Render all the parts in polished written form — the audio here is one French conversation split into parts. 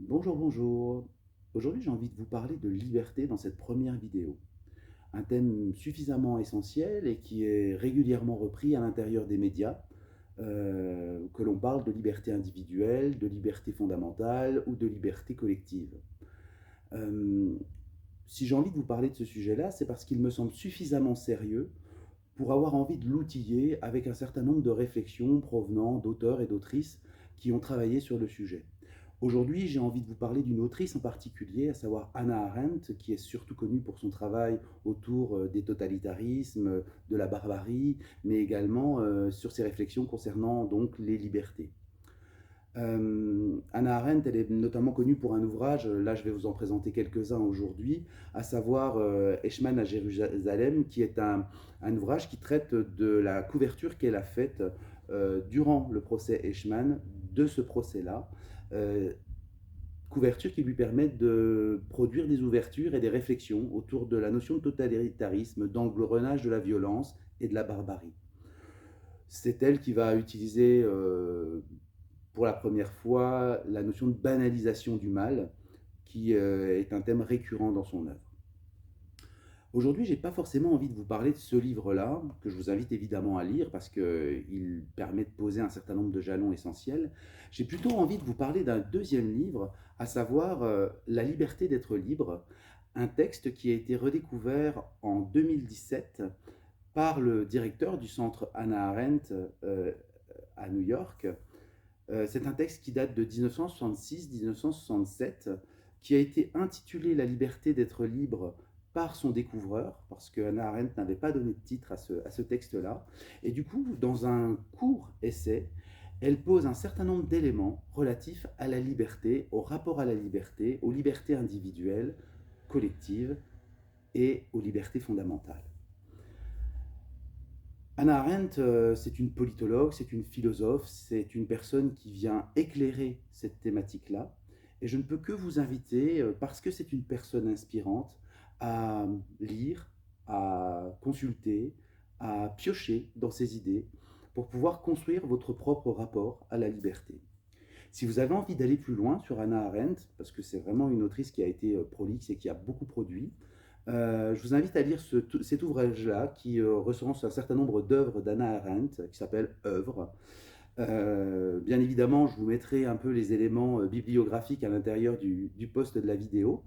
Bonjour, bonjour. Aujourd'hui, j'ai envie de vous parler de liberté dans cette première vidéo. Un thème suffisamment essentiel et qui est régulièrement repris à l'intérieur des médias, que l'on parle de liberté individuelle, de liberté fondamentale ou de liberté collective. Euh, si j'ai envie de vous parler de ce sujet-là, c'est parce qu'il me semble suffisamment sérieux pour avoir envie de l'outiller avec un certain nombre de réflexions provenant d'auteurs et d'autrices qui ont travaillé sur le sujet. Aujourd'hui, j'ai envie de vous parler d'une autrice en particulier, à savoir Hannah Arendt, qui est surtout connue pour son travail autour des totalitarismes, de la barbarie, mais également sur ses réflexions concernant donc les libertés. Hannah Arendt, elle est notamment connue pour un ouvrage, là je vais vous en présenter quelques-uns aujourd'hui, à savoir Eichmann à Jérusalem, qui est un ouvrage qui traite de la couverture qu'elle a faite durant le procès Eichmann, de ce procès-là, euh, couverture qui lui permet de produire des ouvertures et des réflexions autour de la notion de totalitarisme, d'engrenage de la violence et de la barbarie. C'est elle qui va utiliser pour la première fois la notion de banalisation du mal, qui est un thème récurrent dans son œuvre. Aujourd'hui, je n'ai pas forcément envie de vous parler de ce livre-là, que je vous invite évidemment à lire parce qu'il permet de poser un certain nombre de jalons essentiels. J'ai plutôt envie de vous parler d'un deuxième livre, à savoir La liberté d'être libre, un texte qui a été redécouvert en 2017 par le directeur du centre Hannah Arendt à New York. C'est un texte qui date de 1966-1967, qui a été intitulé La liberté d'être libre par son découvreur, parce que Hannah Arendt n'avait pas donné de titre à ce texte-là. Et du coup, dans un court essai, elle pose un certain nombre d'éléments relatifs à la liberté, au rapport à la liberté, aux libertés individuelles, collectives et aux libertés fondamentales. Hannah Arendt, c'est une politologue, c'est une philosophe, c'est une personne qui vient éclairer cette thématique-là. Et je ne peux que vous inviter, parce que c'est une personne inspirante, à lire, à consulter, à piocher dans ses idées pour pouvoir construire votre propre rapport à la liberté. Si vous avez envie d'aller plus loin sur Hannah Arendt, parce que c'est vraiment une autrice qui a été prolixe et qui a beaucoup produit, je vous invite à lire cet ouvrage-là qui recense un certain nombre d'œuvres d'Hannah Arendt qui s'appelle Œuvres. Bien évidemment, je vous mettrai un peu les éléments bibliographiques à l'intérieur du post de la vidéo.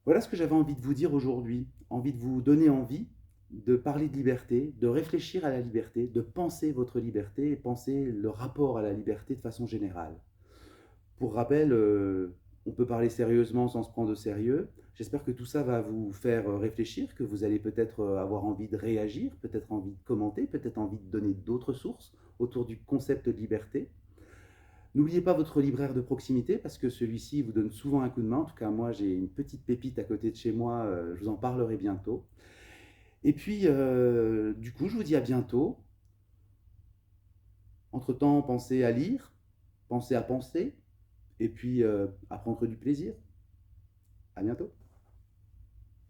Voilà ce que j'avais envie de vous dire aujourd'hui, envie de vous donner envie de parler de liberté, de réfléchir à la liberté, de penser votre liberté et penser le rapport à la liberté de façon générale. Pour rappel, on peut parler sérieusement sans se prendre au sérieux. J'espère que tout ça va vous faire réfléchir, que vous allez peut-être avoir envie de réagir, peut-être envie de commenter, peut-être envie de donner d'autres sources autour du concept de liberté. N'oubliez pas votre libraire de proximité parce que celui-ci vous donne souvent un coup de main. En tout cas, moi, j'ai une petite pépite à côté de chez moi. Je vous en parlerai bientôt. Et puis, du coup, je vous dis à bientôt. Entre-temps, pensez à lire, pensez à penser, et puis à prendre du plaisir. À bientôt.